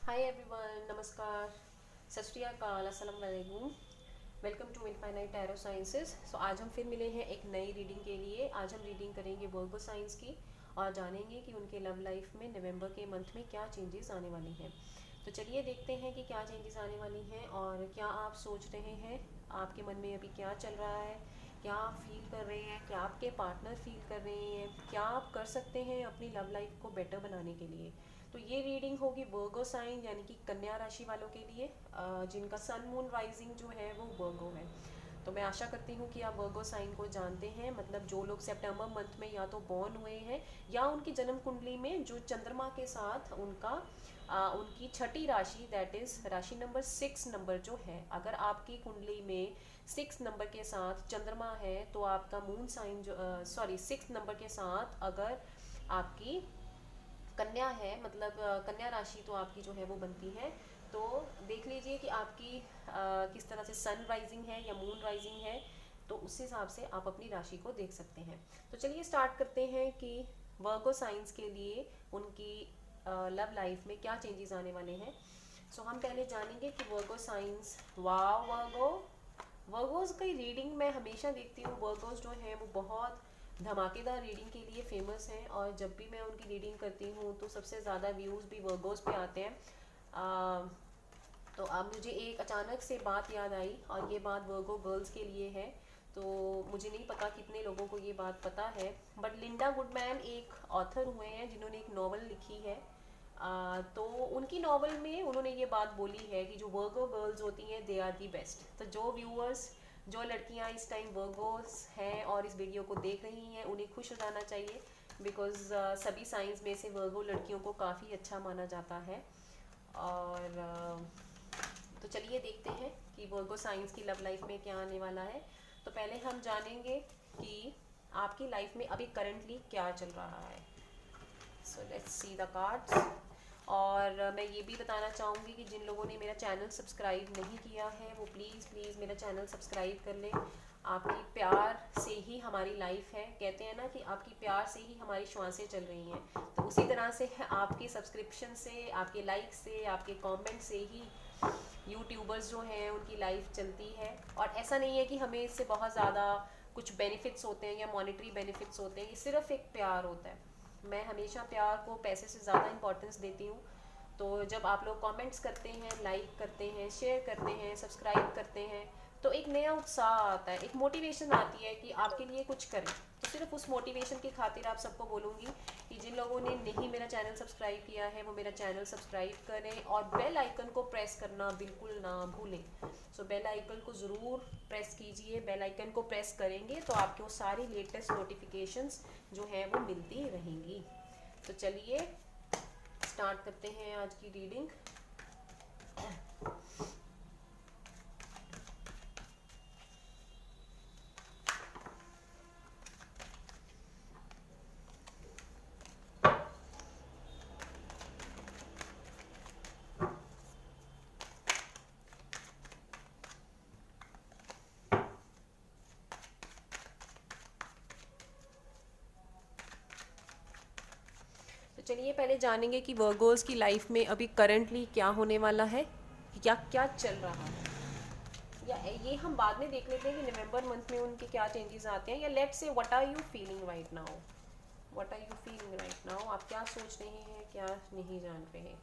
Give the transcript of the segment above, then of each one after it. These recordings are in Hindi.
हाय एवरीवन, नमस्कार, सत श्री अकाल, अस्सलाम वालेकुम। Welcome to infinite tarot sciences. So आज हम फिर मिले हैं एक नई रीडिंग के लिए। आज हम रीडिंग करेंगे वर्गो साइंस की और जानेंगे कि उनके लव लाइफ में नवंबर के मंथ में क्या चेंजेस आने वाली हैं। तो चलिए देखते हैं कि क्या चेंजेस आने वाली हैं और क्या आप सोच रहे हैं, आपके मन में अभी क्या चल रहा है, क्या आप फील कर रहे हैं, क्या आपके पार्टनर फील कर रहे हैं, क्या आप कर सकते हैं अपनी लव लाइफ को बेटर बनाने के लिए। तो ये रीडिंग होगी वर्गो साइन यानी कि कन्या राशि वालों के लिए, जिनका सन मून राइजिंग जो है वो वर्गो है। तो मैं आशा करती हूँ कि आप वर्गो साइन को जानते हैं, मतलब जो लोग सितंबर मंथ में या तो बॉर्न हुए हैं या उनकी जन्म कुंडली में जो चंद्रमा के साथ उनकी छठी राशि दैट इज राशि नंबर 6 नंबर जो है, अगर आपकी कुंडली में 6 नंबर के साथ चंद्रमा है तो आपका मून साइन जो 6 नंबर के साथ अगर आपकी कन्या है, मतलब कन्या राशि तो आपकी जो है वो बनती है। तो देख लीजिए कि आपकी किस तरह से सन राइजिंग है या मून राइजिंग है, तो उस हिसाब से आप अपनी राशि को देख सकते हैं। तो चलिए स्टार्ट करते हैं कि वर्गो साइंस के लिए उनकी लव लाइफ में क्या चेंजेस आने वाले हैं। सो हम पहले जानेंगे कि वर्गो साइंस, वाह वर्गो, वर्गोज की रीडिंग मैं हमेशा देखती हूँ। वर्गोज जो है वो बहुत धमाकेदार रीडिंग के लिए फेमस हैं और जब भी मैं उनकी रीडिंग करती हूँ तो सबसे ज़्यादा व्यूज़ भी वर्गोज पे आते हैं। आ, तो अब मुझे एक अचानक से बात याद आई और ये बात वर्गो गर्ल्स के लिए है। तो मुझे नहीं पता कितने लोगों को ये बात पता है, बट लिंडा गुडमैन एक ऑथर हुए हैं जिन्होंने एक नॉवल लिखी है। तो उनकी नॉवल में उन्होंने ये बात बोली है कि जो वर्गो गर्ल्स होती हैं दे आर दी बेस्ट। तो जो व्यूअर्स, जो लड़कियां इस टाइम वर्गोस हैं और इस वीडियो को देख रही हैं, उन्हें खुश हो जाना चाहिए, बिकॉज सभी साइंस में से वर्गो लड़कियों को काफ़ी अच्छा माना जाता है। और तो चलिए देखते हैं कि वर्गो साइंस की लव लाइफ में क्या आने वाला है। तो पहले हम जानेंगे कि आपकी लाइफ में अभी करंटली क्या चल रहा है। So let's see the cards. और मैं ये भी बताना चाहूँगी कि जिन लोगों ने मेरा चैनल सब्सक्राइब नहीं किया है वो प्लीज़ प्लीज़ मेरा चैनल सब्सक्राइब कर लें। आपकी प्यार से ही हमारी लाइफ है, कहते हैं ना कि आपकी प्यार से ही हमारी श्वासें चल रही हैं। तो उसी तरह से आपके सब्सक्रिप्शन से, आपके लाइक से, आपके कमेंट से ही यूट्यूबर्स जो हैं उनकी लाइफ चलती है। और ऐसा नहीं है कि हमें इससे बहुत ज़्यादा कुछ बेनिफिट्स होते हैं या मॉनेटरी बेनिफिट्स होते हैं, ये सिर्फ एक प्यार होता है। मैं हमेशा प्यार को पैसे से ज़्यादा इंपॉर्टेंस देती हूँ। तो जब आप लोग कमेंट्स करते हैं, लाइक करते हैं, शेयर करते हैं, सब्सक्राइब करते हैं, तो एक नया उत्साह आता है, एक मोटिवेशन आती है कि आपके लिए कुछ करें। तो सिर्फ उस मोटिवेशन की खातिर आप सबको बोलूँगी कि जिन लोगों ने नहीं मेरा चैनल सब्सक्राइब किया है वो मेरा चैनल सब्सक्राइब करें और बेल आइकन को प्रेस करना बिल्कुल ना भूलें। सो बेल आइकन को ज़रूर प्रेस कीजिए। बेल आइकन को प्रेस करेंगे तो आपको सारी लेटेस्ट नोटिफिकेशंस जो हैं वो मिलती रहेंगी। तो चलिए स्टार्ट करते हैं आज की रीडिंग। तो चलिए पहले जानेंगे कि वर्गोस की लाइफ में अभी करंटली क्या होने वाला है, क्या क्या चल रहा है। या ये हम बाद में देख लेते हैं कि नवंबर मंथ में उनके क्या चेंजेस आते हैं। या let's say what are you feeling right now, what are you feeling right now, आप क्या सोच रहे हैं, क्या नहीं जान रहे हैं।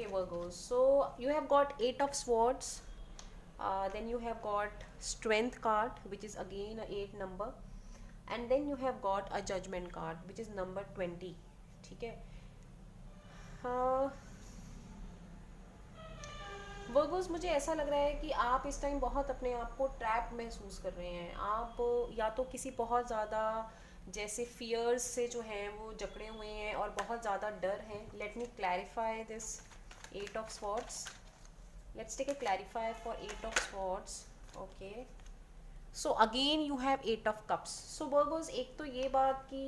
Virgos, so you have got 8 of swords, then you have got strength card, which is again a 8 number, and then you have got a judgment card, which is number 20. ठीक है. वर्गोस, मुझे ऐसा लग रहा है कि आप इस टाइम बहुत अपने आप को ट्रैप महसूस कर रहे हैं. आप या तो किसी बहुत ज़्यादा जैसे फियर्स से जो हैं वो जकड़े हुए हैं और बहुत ज़्यादा डर हैं. Let me clarify this 8 of swords. Let's take a clarifier for 8 of swords. Okay. So again you have 8 of cups. So Virgos, एक तो ये बात कि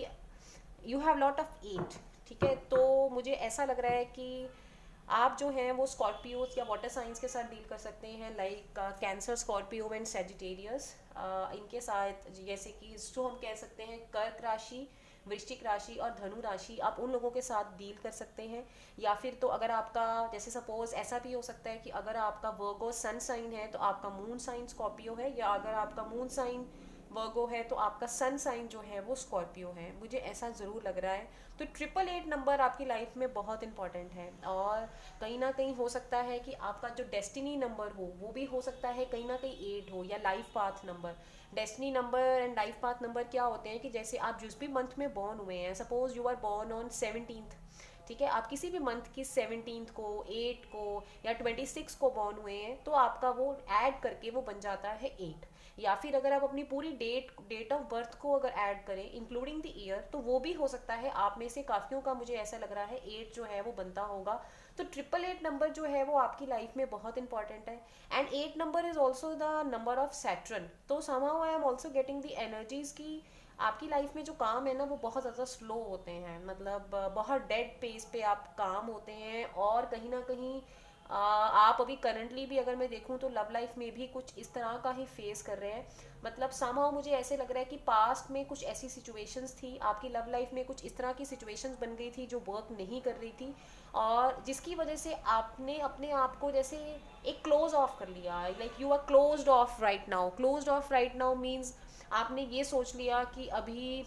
you have lot of 8. ठीक है, तो मुझे ऐसा लग रहा है कि आप जो हैं वो स्कॉर्पियोज या वाटर साइंस के साथ डील कर सकते हैं, like cancer, Scorpio and Sagittarius. इनके साथ जैसे कि जो हम कह सकते हैं कर्क राशि, वृश्चिक राशि और धनु राशि, आप उन लोगों के साथ डील कर सकते हैं. या फिर तो अगर आपका जैसे सपोज ऐसा भी हो सकता है कि अगर आपका वर्गो सन साइन है तो आपका मून साइन स्कॉर्पियो है, या अगर आपका मून साइन वर्गो है तो आपका सन साइन जो है वो स्कॉर्पियो है. मुझे ऐसा ज़रूर लग रहा है. तो 888 नंबर आपकी लाइफ में बहुत इंपॉर्टेंट है, और कहीं ना कहीं हो सकता है कि आपका जो डेस्टिनी नंबर हो वो भी हो सकता है कहीं ना कहीं 8 हो, या life path number. Destiny number and life path number क्या होते हैं कि जैसे आप जिस भी मंथ में बॉर्न हुए हैं, suppose you are born on 17th, ठीक है, आप किसी भी मंथ की 17th को, 8 को या 26 को बॉर्न हुए हैं, तो आपका वो ऐड करके वो बन जाता है 8. या फिर अगर आप अपनी पूरी डेट ऑफ बर्थ को अगर ऐड करें इंक्लूडिंग द ईयर, तो वो भी हो सकता है. आप में से काफ़ियों का मुझे ऐसा लग रहा है 8 जो है वो बनता होगा. तो 888 नंबर जो है वो आपकी लाइफ में बहुत इंपॉर्टेंट है. And 8 number is also the number of Saturn. तो somehow I am also getting the energies की आपकी लाइफ में जो काम है ना वो बहुत ज़्यादा स्लो होते हैं, मतलब बहुत डेड पेस पे आप काम होते हैं. और कहीं ना कहीं आप अभी करंटली भी अगर मैं देखूं तो लव लाइफ में भी कुछ इस तरह का ही फेस कर रहे हैं. मतलब समहाउ मुझे ऐसे लग रहा है कि पास्ट में कुछ ऐसी सिचुएशंस थी, आपकी लव लाइफ में कुछ इस तरह की सिचुएशंस बन गई थी जो वर्क नहीं कर रही थी, और जिसकी वजह से आपने अपने आप को जैसे एक क्लोज ऑफ कर लिया. Like you are closed off right now. Closed off right now means आपने ये सोच लिया कि अभी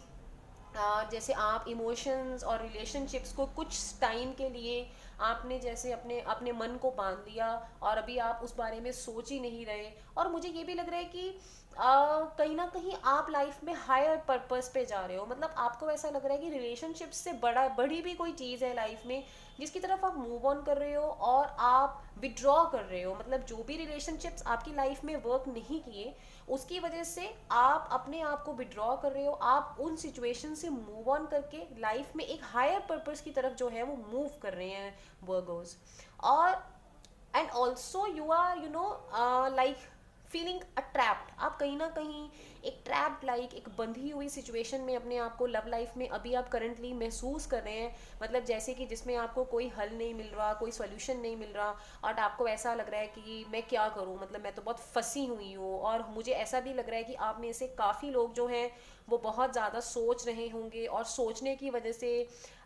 जैसे आप इमोशंस और रिलेशनशिप्स को कुछ टाइम के लिए आपने जैसे अपने अपने मन को बांध लिया, और अभी आप उस बारे में सोच ही नहीं रहे. और मुझे ये भी लग रहा है कि कहीं ना कहीं आप लाइफ में हायर पर्पस पे जा रहे हो. मतलब आपको ऐसा लग रहा है कि रिलेशनशिप से बड़ी भी कोई चीज़ है लाइफ में जिसकी तरफ आप मूव ऑन कर रहे हो और आप विड्रॉ कर रहे हो. मतलब जो भी रिलेशनशिप्स आपकी लाइफ में वर्क नहीं किए उसकी वजह से आप अपने आप को विड्रॉ कर रहे हो. आप उन सिचुएशन से मूव ऑन करके लाइफ में एक हायर पर्पस की तरफ जो है वो मूव कर रहे हैं वर्गोस. और and also you are like feeling trapped. आप कहीं ना कहीं एक ट्रैप्ड लाइक एक बंधी हुई सिचुएशन में अपने आप को लव लाइफ में अभी आप करंटली महसूस कर रहे हैं. मतलब जैसे कि जिसमें आपको कोई हल नहीं मिल रहा, कोई सॉल्यूशन नहीं मिल रहा, और आपको ऐसा लग रहा है कि मैं क्या करूं, मतलब मैं तो बहुत फंसी हुई हूँ. और मुझे ऐसा भी लग रहा है कि आप में से काफ़ी लोग जो हैं वो बहुत ज़्यादा सोच रहे होंगे, और सोचने की वजह से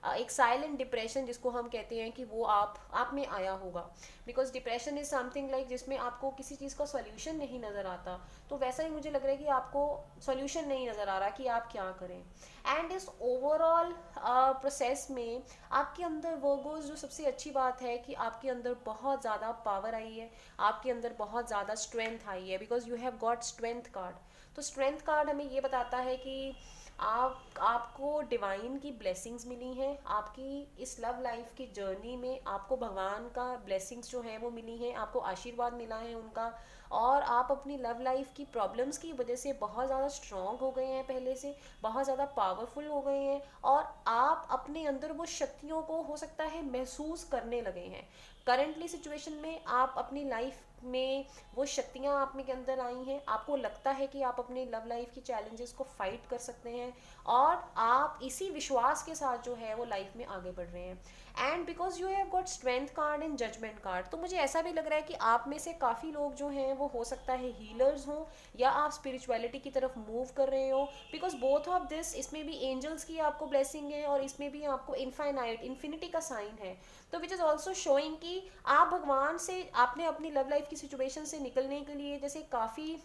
एक साइलेंट डिप्रेशन जिसको हम कहते हैं कि वो आप में आया होगा. Because depression is something like जिसमें आपको किसी चीज़ का सॉल्यूशन नहीं नज़र आता. तो वैसा ही मुझे लग रहा है कि आपको सॉल्यूशन नहीं नज़र आ रहा कि आप क्या करें. एंड इस ओवरऑल प्रोसेस में आपके अंदर वर्गोस जो सबसे अच्छी बात है कि आपके अंदर बहुत ज़्यादा पावर आई है, आपके अंदर बहुत ज़्यादा स्ट्रेंथ आई है, because you have got strength card. तो स्ट्रेंथ कार्ड हमें ये बताता है कि आपको डिवाइन की ब्लेसिंग्स मिली हैं. आपकी इस लव लाइफ की जर्नी में आपको भगवान का ब्लेसिंग्स जो हैं वो मिली हैं, आपको आशीर्वाद मिला है उनका. और आप अपनी लव लाइफ की प्रॉब्लम्स की वजह से बहुत ज़्यादा स्ट्रॉन्ग हो गए हैं, पहले से बहुत ज़्यादा पावरफुल हो गए हैं, और आप अपने अंदर वो शक्तियों को हो सकता है महसूस करने लगे हैं. करंटली सिचुएशन में आप अपनी लाइफ में वो शक्तियाँ आप में के अंदर आई हैं. आपको लगता है कि आप अपने लव लाइफ की चैलेंजेस को फाइट कर सकते हैं, और आप इसी विश्वास के साथ जो है वो लाइफ में आगे बढ़ रहे हैं. And because you have got strength card and judgment card, तो मुझे ऐसा भी लग रहा है कि आप में से काफ़ी लोग जो हैं वो हो सकता है हीलर्स हों, या आप स्पिरिचुअलिटी की तरफ मूव कर रहे हो. बिकॉज बोथ ऑफ दिस, इसमें भी एंजल्स की आपको ब्लेसिंग है और इसमें भी आपको इन्फिनिटी का साइन है. तो विच इज़ ऑल्सो शोइंग कि आप भगवान से आपने अपनी लव लाइफ की सिचुएशन से निकलने के लिए जैसे काफ़ी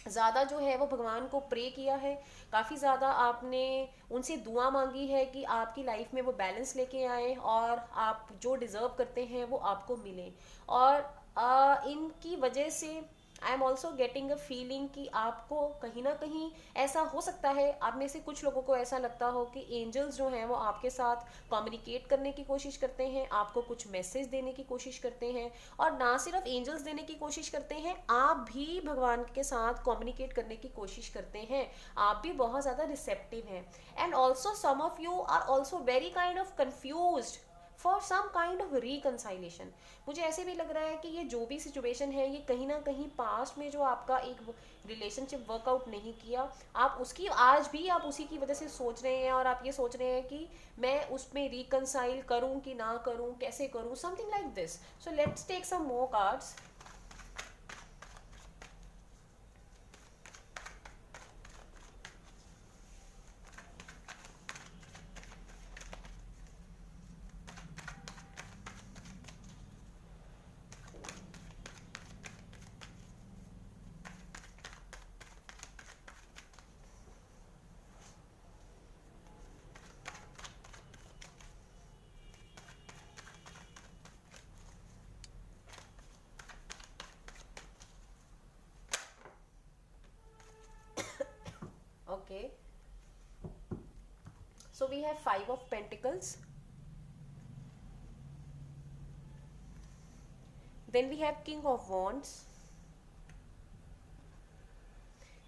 ज़्यादा जो है वो भगवान को प्रे किया है, काफ़ी ज़्यादा आपने उनसे दुआ मांगी है कि आपकी लाइफ में वो बैलेंस लेके आए और आप जो डिज़र्व करते हैं वो आपको मिले। और इनकी वजह से आई am also getting a feeling कि आपको कहीं ना कहीं ऐसा हो सकता है, आप में से कुछ लोगों को ऐसा लगता हो कि एंजल्स जो हैं वो आपके साथ कम्युनिकेट करने की कोशिश करते हैं, आपको कुछ मैसेज देने की कोशिश करते हैं। और ना सिर्फ एंजल्स देने की कोशिश करते हैं, आप भी भगवान के साथ कम्युनिकेट करने की कोशिश करते हैं, आप भी बहुत ज़्यादा रिसेप्टिव हैं। And also some of you are also very kind of confuse for some kind of reconciliation. मुझे ऐसे भी लग रहा है कि ये जो भी सिचुएशन है ये कहीं ना कहीं पास्ट में जो आपका एक रिलेशनशिप वर्कआउट नहीं किया, आप उसकी आज भी आप उसी की वजह से सोच रहे हैं, और आप ये सोच रहे हैं कि मैं उसमें रिकनसाइल करूं कि ना करूं, कैसे करूं, something like this. So let's take some more cards. Okay, so we have 5 of Pentacles, then we have King of Wands,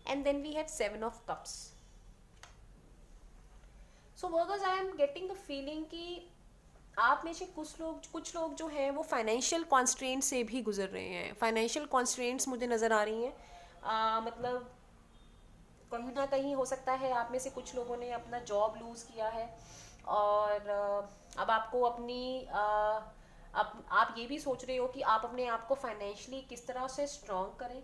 and then we have 7 of Cups. So workers, I am getting the feeling कि आप में से कुछ लोग जो हैं वो फाइनेंशियल कॉन्स्ट्रेंट से भी गुजर रहे हैं। फाइनेंशियल कॉन्स्ट्रेंट्स मुझे नज़र आ रही हैं। मतलब कहीं ना कहीं हो सकता है आप में से कुछ लोगों ने अपना जॉब लूज़ किया है, और अब आपको अपनी आप ये भी सोच रहे हो कि आप अपने आप को फाइनेंशियली किस तरह से स्ट्रॉन्ग करें।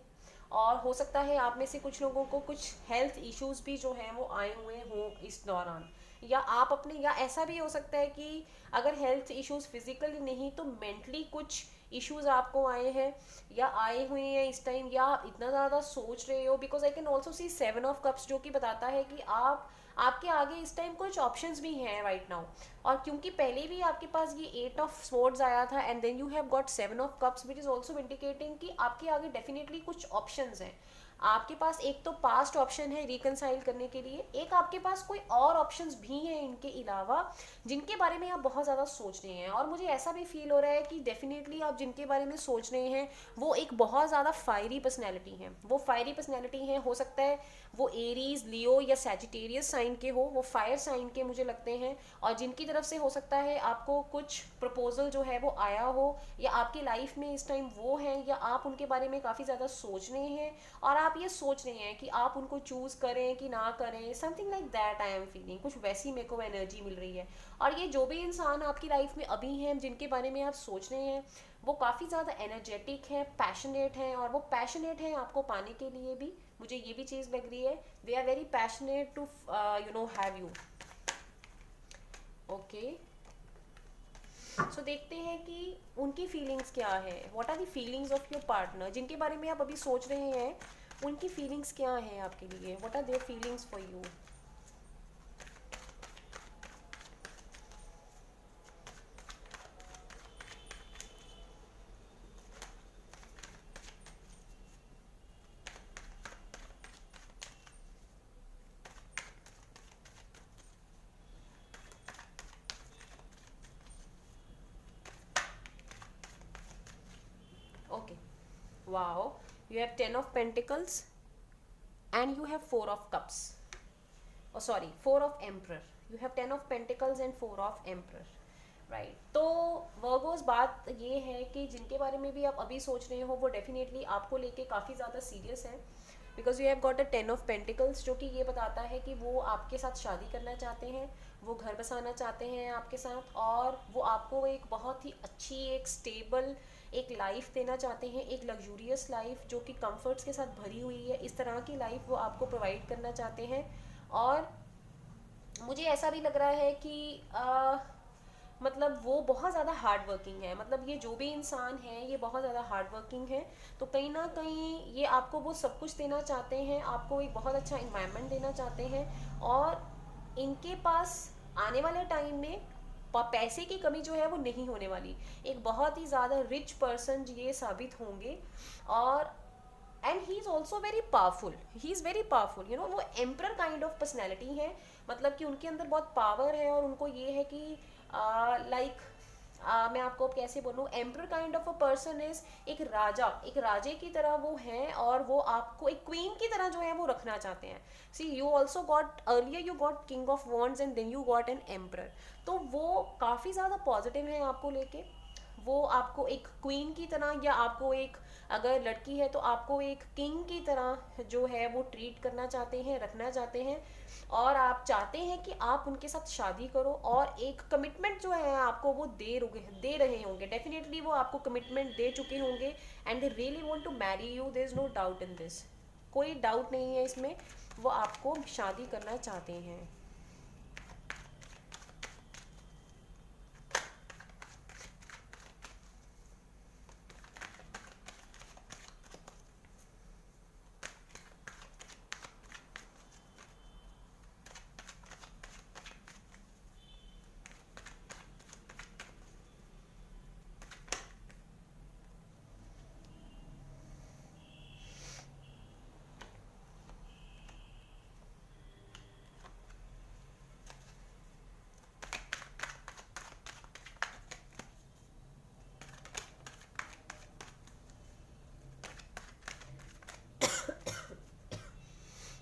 और हो सकता है आप में से कुछ लोगों को कुछ हेल्थ इश्यूज भी जो हैं वो आए हुए हों इस दौरान, या आप अपने, या ऐसा भी हो सकता है कि अगर हेल्थ इश्यूज फिजिकली नहीं तो मेंटली कुछ इश्यूज आपको आए हैं या आए हुए हैं इस टाइम, या आप इतना ज़्यादा सोच रहे हो। Because I can also see 7 of Cups, जो कि बताता है कि आपके आगे इस टाइम कुछ ऑप्शंस भी हैं राइट नाउ। और क्योंकि पहले भी आपके पास ये 8 of Swords आया था and then you have got 7 of Cups, which is also indicating कि आपके आगे डेफिनेटली कुछ ऑप्शंस हैं। आपके पास एक तो पास्ट ऑप्शन है रिकनसाइल करने के लिए, एक आपके पास कोई और ऑप्शंस भी हैं इनके अलावा जिनके बारे में आप बहुत ज़्यादा सोच रहे हैं। और मुझे ऐसा भी फील हो रहा है कि डेफिनेटली आप जिनके बारे में सोच रहे हैं वो एक बहुत ज़्यादा फायरी पर्सनैलिटी है। वो फायरी पर्सनैलिटी है, हो सकता है वो एरीज, लियो या सैजिटेरियस साइन के हो, वो फायर साइन के मुझे लगते हैं, और जिनकी तरफ से हो सकता है आपको कुछ प्रपोजल जो है वो आया हो, या आपकी लाइफ में इस टाइम वो हैं, या आप उनके बारे में काफ़ी ज़्यादा सोच रहे हैं और आप ये सोच रहे हैं कि आप उनको चूज़ करें कि ना करें, something like that I am feeling. कुछ वैसी मेरे को एनर्जी मिल रही है। और ये जो भी इंसान आपकी लाइफ में अभी हैं जिनके बारे में आप सोच रहे हैं, वो काफ़ी ज़्यादा एनर्जेटिक है, पैशनेट हैं, और वो पैशनेट हैं आपको पाने के लिए भी। मुझे ये भी चीज़ लग रही है, they are very passionate to have you. Okay, so देखते हैं कि उनकी फीलिंग्स क्या है। What are the feelings of your partner, जिनके बारे में आप अभी सोच रहे हैं उनकी फीलिंग्स क्या हैं आपके लिए। What are their feelings for you. Okay, wow, you have 10 of Pentacles and you have 4 of Cups. Oh sorry, 4 of Emperor. You have 10 of Pentacles and 4 of Emperor. Right, तो वर्गोस बात ये है कि जिनके बारे में भी आप अभी सोच रहे हो वो डेफिनेटली आपको लेके काफ़ी ज़्यादा सीरियस है। Because you have got a 10 of Pentacles, जो कि ये बताता है कि वो आपके साथ शादी करना चाहते हैं, वो घर बसाना चाहते हैं आपके साथ, और वो आपको एक बहुत ही अच्छी, एक स्टेबल एक लाइफ देना चाहते हैं, एक लग्जूरियस लाइफ जो कि कंफर्ट्स के साथ भरी हुई है। इस तरह की लाइफ वो आपको प्रोवाइड करना चाहते हैं। और मुझे ऐसा भी लग रहा है कि मतलब वो बहुत ज़्यादा हार्ड वर्किंग है, मतलब ये जो भी इंसान है ये बहुत ज़्यादा हार्ड वर्किंग है। तो कहीं ना कहीं ये आपको वो सब कुछ देना चाहते हैं, आपको एक बहुत अच्छा इन्वायरमेंट देना चाहते हैं, और इनके पास आने वाले टाइम में पैसे की कमी जो है वो नहीं होने वाली। एक बहुत ही ज़्यादा रिच पर्सन ये साबित होंगे। और and he is also very powerful, he is very powerful, you know, वो एम्प्रर काइंड ऑफ पर्सनैलिटी है। मतलब कि उनके अंदर बहुत पावर है, और उनको ये है कि मैं आपको अब कैसे बोलूँ, emperor kind of a person is एक राजा, एक राजे की तरह वो हैं, और वो आपको एक क्वीन की तरह जो है वो रखना चाहते हैं। See you also got earlier, you got king of wands and then you got an emperor. तो वो काफ़ी ज़्यादा पॉजिटिव है आपको लेके। वो आपको एक क्वीन की तरह, या आपको एक, अगर लड़की है तो आपको एक किंग की तरह जो है वो ट्रीट करना चाहते हैं, रखना चाहते हैं। और आप चाहते हैं कि आप उनके साथ शादी करो, और एक कमिटमेंट जो है आपको वो दे रहे होंगे, डेफिनेटली वो आपको कमिटमेंट दे चुके होंगे। And they really want to marry you, there is no doubt in this, कोई डाउट नहीं है इसमें, वो आपको शादी करना चाहते हैं।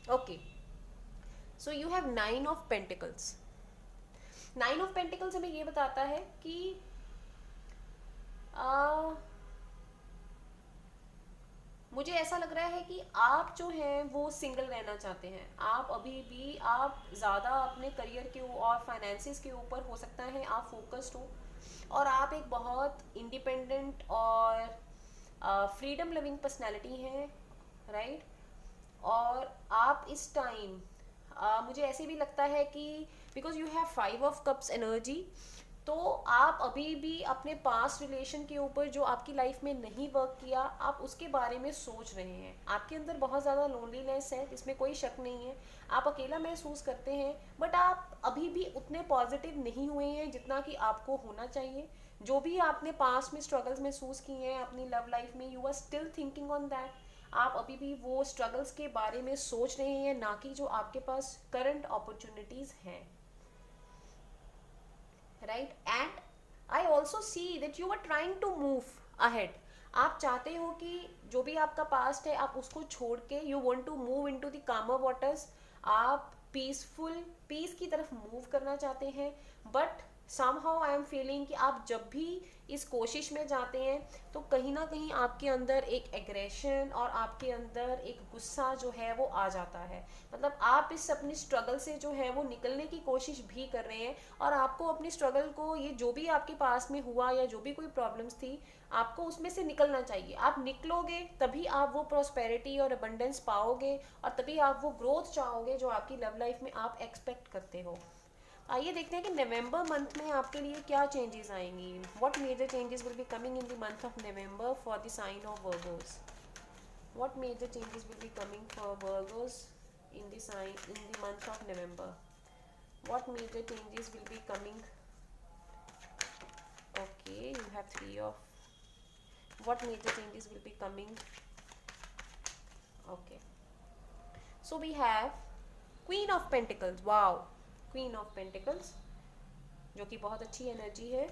Okay, so you have 9 of pentacles. 9 of pentacles हमें ये बताता है कि आ, मुझे ऐसा लग रहा है कि आप जो हैं वो सिंगल रहना चाहते हैं। आप अभी भी, आप ज़्यादा अपने करियर के और फाइनेंसिस के ऊपर हो सकता है आप फोकस्ड हो, और आप एक बहुत इंडिपेंडेंट और फ्रीडम लिविंग पर्सनैलिटी हैं, राइट। और आप इस टाइम, मुझे ऐसे भी लगता है कि because you have 5 of cups energy, तो आप अभी भी अपने पास्ट रिलेशन के ऊपर जो आपकी लाइफ में नहीं वर्क किया, आप उसके बारे में सोच रहे हैं। आपके अंदर बहुत ज़्यादा लोनलीनेस है, इसमें कोई शक नहीं है, आप अकेला महसूस करते हैं, बट आप अभी भी उतने पॉजिटिव नहीं हुए हैं जितना कि आपको होना चाहिए। जो भी आपने पास्ट में स्ट्रगल्स महसूस किए हैं अपनी लव लाइफ में, you are still thinking on that. आप अभी भी वो स्ट्रगल्स के बारे में सोच रहे हैं, ना कि जो आपके पास करंट अपॉर्चुनिटीज़ हैं, right. And I also see that you are trying to move ahead. आप चाहते हो कि जो भी आपका पास्ट है आप उसको छोड़ के you want to move into the calmer waters. आप पीस की तरफ मूव करना चाहते हैं, but somehow I am feeling कि आप जब भी इस कोशिश में जाते हैं तो कहीं ना कहीं आपके अंदर एक एग्रेशन और आपके अंदर एक गुस्सा जो है वो आ जाता है। मतलब आप इस अपनी स्ट्रगल से जो है वो निकलने की कोशिश भी कर रहे हैं, और आपको अपनी स्ट्रगल को, ये जो भी आपके पास में हुआ या जो भी कोई प्रॉब्लम्स थी, आपको उसमें से निकलना चाहिए। आप निकलोगे तभी आप वो प्रॉस्पेरिटी और अबंडेंस पाओगे, और तभी आप वो ग्रोथ चाहोगे जो आपकी लव लाइफ में आप एक्सपेक्ट करते हो। आइए देखते हैं कि नवंबर मंथ में आपके लिए क्या चेंजेस आएंगी। What major changes will be coming in the month of November for the sign of Virgos. What major changes will be coming for Virgos in the sign in the month of November? What major changes will be coming? Okay, you have 3 of. What major changes will be coming? Okay, so we have Queen of Pentacles. Wow, Queen of Pentacles, जो कि बहुत अच्छी एनर्जी है।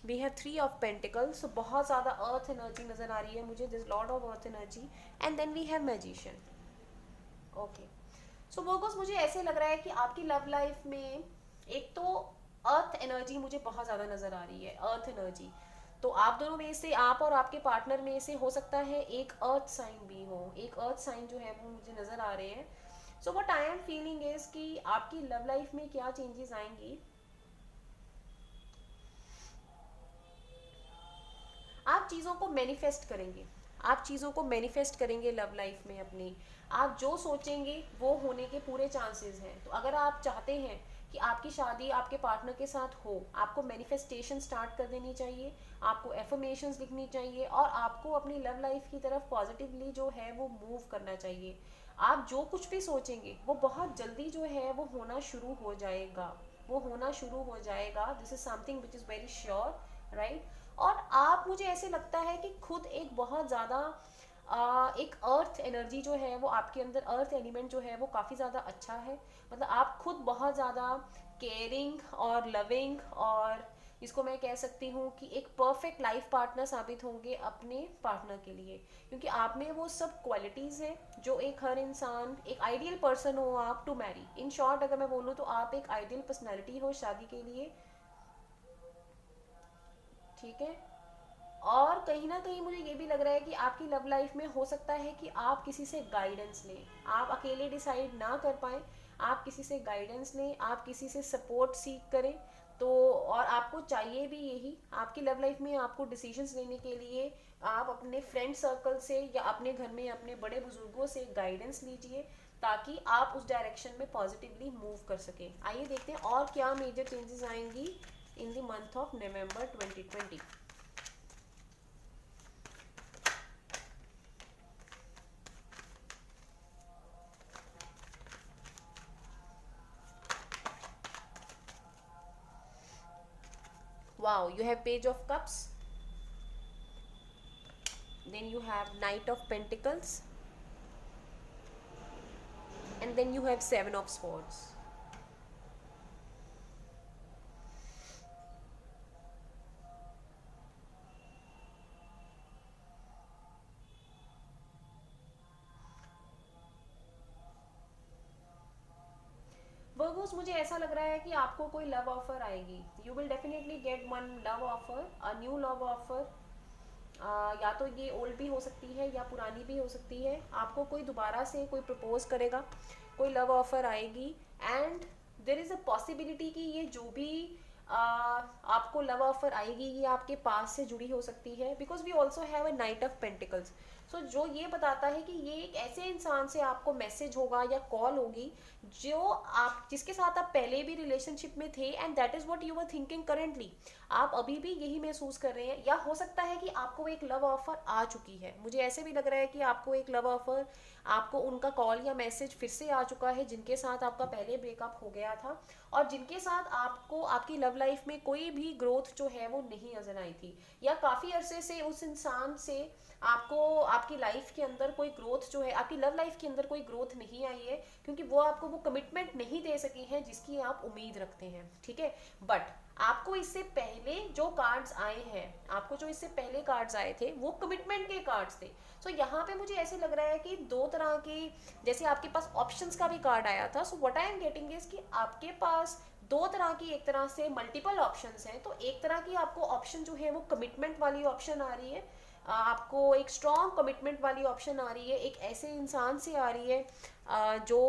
We have 3 of pentacles, so बहुत ज़्यादा अर्थ एनर्जी नज़र आ रही है मुझे, this lord of earth energy. And then we have magician. Okay, so Virgos, मुझे ऐसे लग रहा है कि आपकी लव लाइफ में एक तो अर्थ एनर्जी मुझे बहुत ज़्यादा नज़र आ रही है, अर्थ एनर्जी। तो आप दोनों में से, आप और आपके पार्टनर में से हो सकता है एक अर्थ साइन भी हो, एक अर्थ साइन जो है वो मुझे नज़र आ रहे हैं। So what I am feeling is कि आपकी लव लाइफ में क्या चेंजेस आएंगी। आप चीज़ों को मैनिफेस्ट करेंगे, आप चीज़ों को मैनिफेस्ट करेंगे लव लाइफ में अपनी। आप जो सोचेंगे वो होने के पूरे चांसेस हैं। तो अगर आप चाहते हैं कि आपकी शादी आपके पार्टनर के साथ हो, आपको मैनिफेस्टेशन स्टार्ट कर देनी चाहिए, आपको एफर्मेशंस लिखनी चाहिए और आपको अपनी लव लाइफ की तरफ पॉजिटिवली जो है वो मूव करना चाहिए। आप जो कुछ भी सोचेंगे वो बहुत जल्दी जो है वो होना शुरू हो जाएगा, वो होना शुरू हो जाएगा। This is something which is very sure, right. और आप, मुझे ऐसे लगता है कि खुद एक बहुत ज़्यादा एक अर्थ एनर्जी जो है वो आपके अंदर, अर्थ एलिमेंट जो है वो काफ़ी ज़्यादा अच्छा है। मतलब आप खुद बहुत ज़्यादा केयरिंग और लविंग, और इसको मैं कह सकती हूँ कि एक परफेक्ट लाइफ पार्टनर साबित होंगे अपने पार्टनर के लिए, क्योंकि आप में वो सब क्वालिटीज़ है जो एक हर इंसान, एक आइडियल पर्सन हो आप टू मैरी। इन शॉर्ट अगर मैं बोलूँ तो आप एक आइडियल पर्सनैलिटी हो शादी के लिए, ठीक है। और कहीं ना कहीं मुझे ये भी लग रहा है कि आपकी लव लाइफ में हो सकता है कि आप किसी से गाइडेंस लें, आप अकेले डिसाइड ना कर पाएँ, आप किसी से गाइडेंस लें, आप किसी से सपोर्ट सीख करें। तो और आपको चाहिए भी यही, आपकी लव लाइफ में आपको डिसीजंस लेने के लिए आप अपने फ्रेंड सर्कल से या अपने घर में अपने बड़े बुजुर्गों से गाइडेंस लीजिए, ताकि आप उस डायरेक्शन में पॉजिटिवली मूव कर सकें। आइए देखते हैं और क्या मेजर चेंजेस आएंगी इन the month of November 2020। Wow, you have Page of Cups, then you have Knight of Pentacles, and then you have Seven of Swords. Virgo's, मुझे ऐसा लग रहा है कि आपको कोई लव ऑफर आएगी। You will definitely get one love offer, a new love offer. या तो ये ओल्ड भी हो सकती है या पुरानी भी हो सकती है। आपको कोई दोबारा से कोई प्रपोज करेगा, कोई लव ऑफर आएगी, and there is a possibility कि ये जो भी आपको लव ऑफर आएगी ये आपके पास से जुड़ी हो सकती है, because we also have a knight of pentacles. So जो ये बताता है कि ये एक ऐसे इंसान से आपको मैसेज होगा या कॉल होगी जो आप, जिसके साथ आप पहले भी रिलेशनशिप में थे, and that is what you are thinking currently. आप अभी भी यही महसूस कर रहे हैं, या हो सकता है कि आपको एक लव ऑफर आ चुकी है। मुझे ऐसे भी लग रहा है कि आपको एक लव ऑफर, आपको उनका कॉल या मैसेज फिर से आ चुका है, जिनके साथ आपका पहले ब्रेकअप हो गया था और जिनके साथ आपको आपकी लव लाइफ में कोई भी ग्रोथ जो है वो नहीं नजर आई थी, या काफ़ी अरसे से उस इंसान से आपको आपकी लाइफ के अंदर कोई ग्रोथ जो है, आपकी लव लाइफ के अंदर कोई ग्रोथ नहीं आई है, क्योंकि वो आपको वो कमिटमेंट नहीं दे सकी है जिसकी आप उम्मीद रखते हैं, ठीक है। बट आपको इससे पहले जो कार्ड्स आए हैं, आपको जो इससे पहले कार्ड्स आए थे वो कमिटमेंट के कार्ड्स थे। सो यहाँ पे मुझे ऐसे लग रहा है कि दो तरह के, जैसे आपके पास ऑप्शंस का भी कार्ड आया था, so what I am getting is कि आपके पास दो तरह की, एक तरह से मल्टीपल ऑप्शंस हैं। तो एक तरह की आपको ऑप्शन जो है वो कमिटमेंट वाली ऑप्शन आ रही है, आपको एक स्ट्रॉन्ग कमिटमेंट वाली ऑप्शन आ रही है, एक ऐसे इंसान से आ रही है जो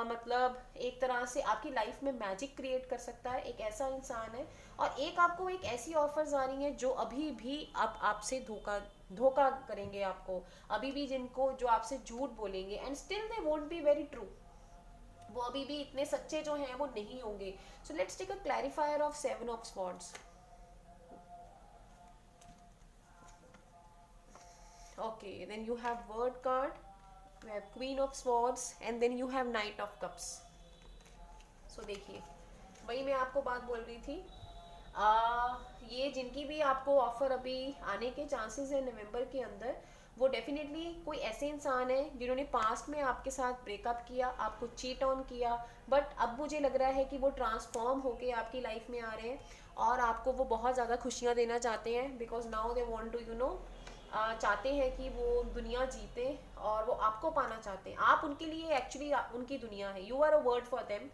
मतलब एक तरह से आपकी लाइफ में मैजिक क्रिएट कर सकता है, एक ऐसा इंसान है। और एक आपको एक ऐसी ऑफर्स आ रही हैं जो अभी भी आपसे धोखा धोखा करेंगे आपको, अभी भी जिनको, जो आपसे झूठ बोलेंगे, and still they won't be very true, वो अभी भी इतने सच्चे जो हैं वो नहीं होंगे। So let's take a clarifier of seven of swords. Okay, then you have word card, you have queen of swords, and then you have knight of cups. So देखिए, वही मैं आपको बात बोल रही थी। ये जिनकी भी आपको ऑफर अभी आने के चांसेस है नवंबर के अंदर, वो डेफिनेटली कोई ऐसे इंसान है जिन्होंने पास्ट में आपके साथ ब्रेकअप किया, आपको चीट ऑन किया, बट अब मुझे लग रहा है कि वो ट्रांसफॉर्म होके आपकी लाइफ में आ रहे हैं और आपको वो बहुत ज़्यादा खुशियाँ देना चाहते हैं, because now they want to चाहते हैं कि वो दुनिया जीते और वो आपको पाना चाहते हैं। आप उनके लिए एक्चुअली उनकी दुनिया है, you are a word for them.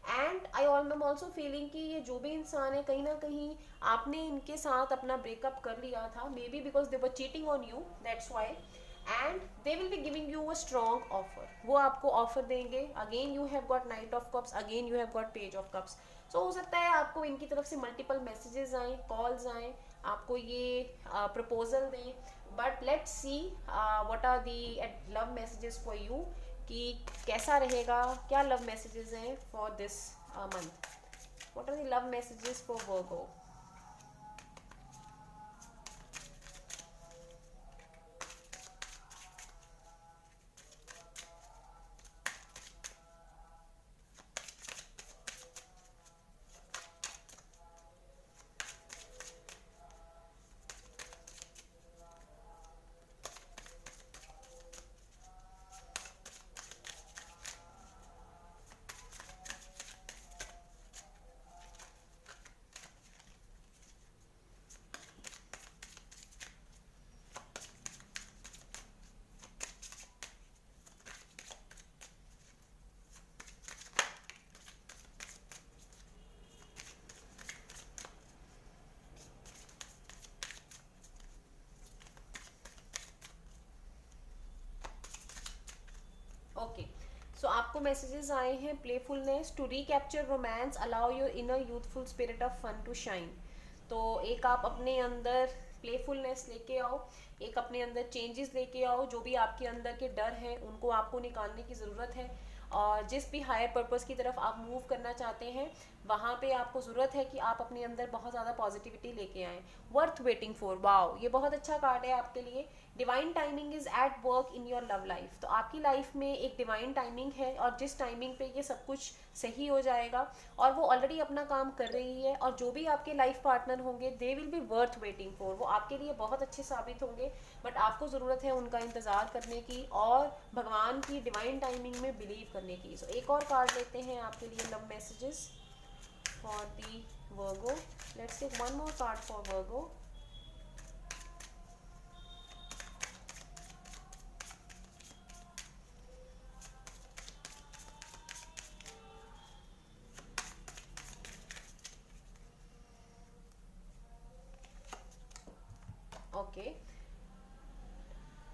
And I am also feeling कि ये जो भी इंसान है, कहीं ना कहीं आपने इनके साथ अपना ब्रेकअप कर लिया था, maybe because they were cheating on you, that's why, and they will be giving you a strong offer. वो आपको ऑफर देंगे। Again you have got knight of cups, again you have got page of cups. So हो सकता है आपको इनकी तरफ से मल्टीपल मैसेजेस आए, कॉल्स आए, आपको ये प्रपोजल दें, but let's see what are the love messages for you, कि कैसा रहेगा, क्या लव मैसेजेस हैं for this month, what are the love messages for Virgo. Okay, so आपको मैसेजेस आए हैं, playfulness to recapture romance, allow your inner youthful spirit of fun to shine. तो एक आप अपने अंदर प्लेफुलनेस लेके आओ, एक अपने अंदर चेंजेस लेके आओ, जो भी आपके अंदर के डर हैं उनको आपको निकालने की ज़रूरत है. और जिस भी हायर पर्पस की तरफ आप मूव करना चाहते हैं वहाँ पे आपको ज़रूरत है कि आप अपने अंदर बहुत ज़्यादा पॉजिटिविटी लेके आएँ. वर्थ वेटिंग फॉर, वाओ ये बहुत अच्छा कार्ड है आपके लिए. Divine timing is at work in your love life. तो आपकी लाइफ में एक डिवाइन टाइमिंग है और जिस टाइमिंग पे ये सब कुछ सही हो जाएगा और वो ऑलरेडी अपना काम कर रही है. और जो भी आपके लाइफ पार्टनर होंगे दे will B worth waiting for, वो आपके लिए बहुत अच्छे साबित होंगे. बट आपको ज़रूरत है उनका इंतज़ार करने की और भगवान की डिवाइन टाइमिंग में बिलीव करने की. सो एक और कार्ड लेते हैं आपके लिए love messages for the Virgo. Let's take one more card for Virgo. Okay,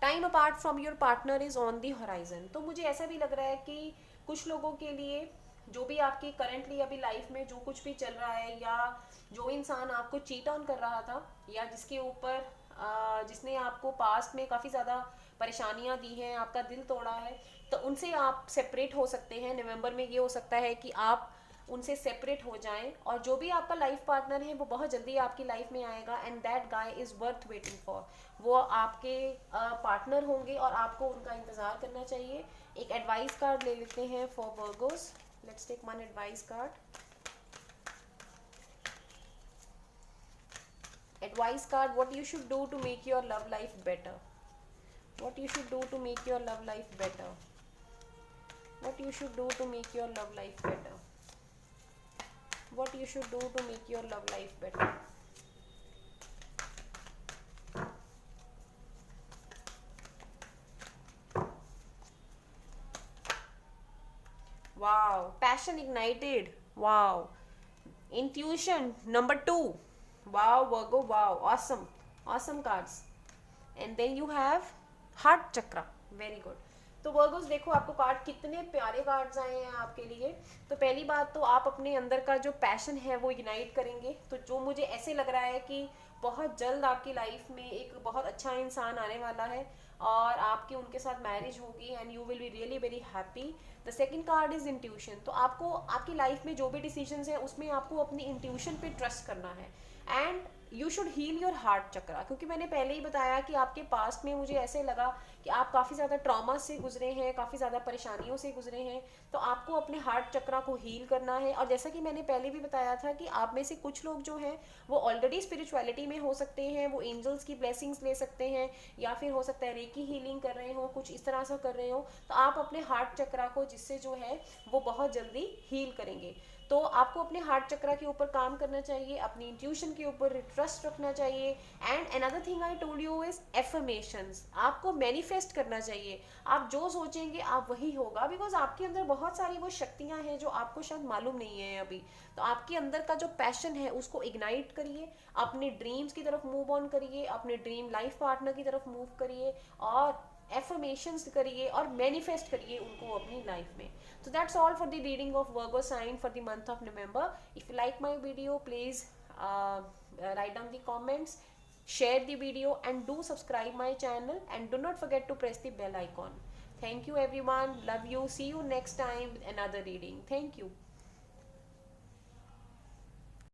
time apart from your partner is on the horizon. तो मुझे ऐसा भी लग रहा है कि कुछ लोगों के लिए जो भी आपकी करंटली अभी लाइफ में जो कुछ भी चल रहा है, या जो इंसान आपको चीट ऑन कर रहा था, या जिसके ऊपर जिसने आपको पास्ट में काफ़ी ज़्यादा परेशानियां दी हैं, आपका दिल तोड़ा है, तो उनसे आप सेपरेट हो सकते हैं. नवंबर में ये हो सकता है कि आप उनसे सेपरेट हो जाएं और जो भी आपका लाइफ पार्टनर है वो बहुत जल्दी आपकी लाइफ में आएगा. And that guy is worth waiting for. वो आपके पार्टनर होंगे और आपको उनका इंतज़ार करना चाहिए. एक एडवाइस कार्ड ले लेते हैं for Virgos. Let's take one advice card. Advice card, what you should do to make your love life better. What you should do to make your love life better. What you should do to make your love life better. What you should do to make your love life better. Wow, passion ignited. Wow, intuition number 2. Wow, Virgo, wow, awesome, awesome cards. And then you have heart chakra. Very good. तो वर्गोस देखो आपको कार्ड कितने प्यारे कार्ड्स आए हैं आपके लिए. तो पहली बात तो आप अपने अंदर का जो पैशन है वो इग्नाइट करेंगे. तो जो मुझे ऐसे लग रहा है कि बहुत जल्द आपकी लाइफ में एक बहुत अच्छा इंसान आने वाला है और आपकी उनके साथ मैरिज होगी and you will be really very happy. The second card is intuition. तो आपको आपकी लाइफ में जो भी डिसीजंस हैं उसमें आपको अपनी इंट्यूशन पे ट्रस्ट करना है. And you should heal your heart chakra, क्योंकि मैंने पहले ही बताया कि आपके पास्ट में मुझे ऐसे लगा कि आप काफ़ी ज़्यादा ट्रॉमा से गुजरे हैं, काफ़ी ज़्यादा परेशानियों से गुजरे हैं. तो आपको अपने हार्ट चक्रा को हील करना है. और जैसा कि मैंने पहले भी बताया था कि आप में से कुछ लोग जो हैं वो ऑलरेडी स्पिरिचुअलिटी में हो सकते हैं, वो एंजल्स की ब्लेसिंग्स ले सकते हैं, या फिर हो सकता है रेकी हीलिंग कर रहे हो, कुछ इस तरह से कर रहे हो. तो आप अपने हार्ट चक्रा को जिससे जो है वो बहुत जल्दी हील करेंगे. तो आपको अपने हार्ट चक्रा के ऊपर काम करना चाहिए, अपनी इंट्यूशन के ऊपर ट्रस्ट रखना चाहिए. And another thing I told you is affirmations. आपको मैनिफेस्ट करना चाहिए. आप जो सोचेंगे आप वही होगा, बिकॉज आपके अंदर बहुत सारी वो शक्तियां हैं जो आपको शायद मालूम नहीं है अभी. तो आपके अंदर का जो पैशन है उसको इग्नाइट करिए, अपने ड्रीम्स की तरफ मूव ऑन करिए, अपने ड्रीम लाइफ पार्टनर की तरफ मूव करिए और एफर्मेशंस करिए और मैनिफेस्ट करिए उनको अपनी लाइफ में. So that's all for the reading of Virgo sign for the month of November. If you like my video, please write down the comments, share the video and do subscribe my channel, and do not forget to press the bell icon. Thank you everyone, love you, see you next time with another reading. Thank you.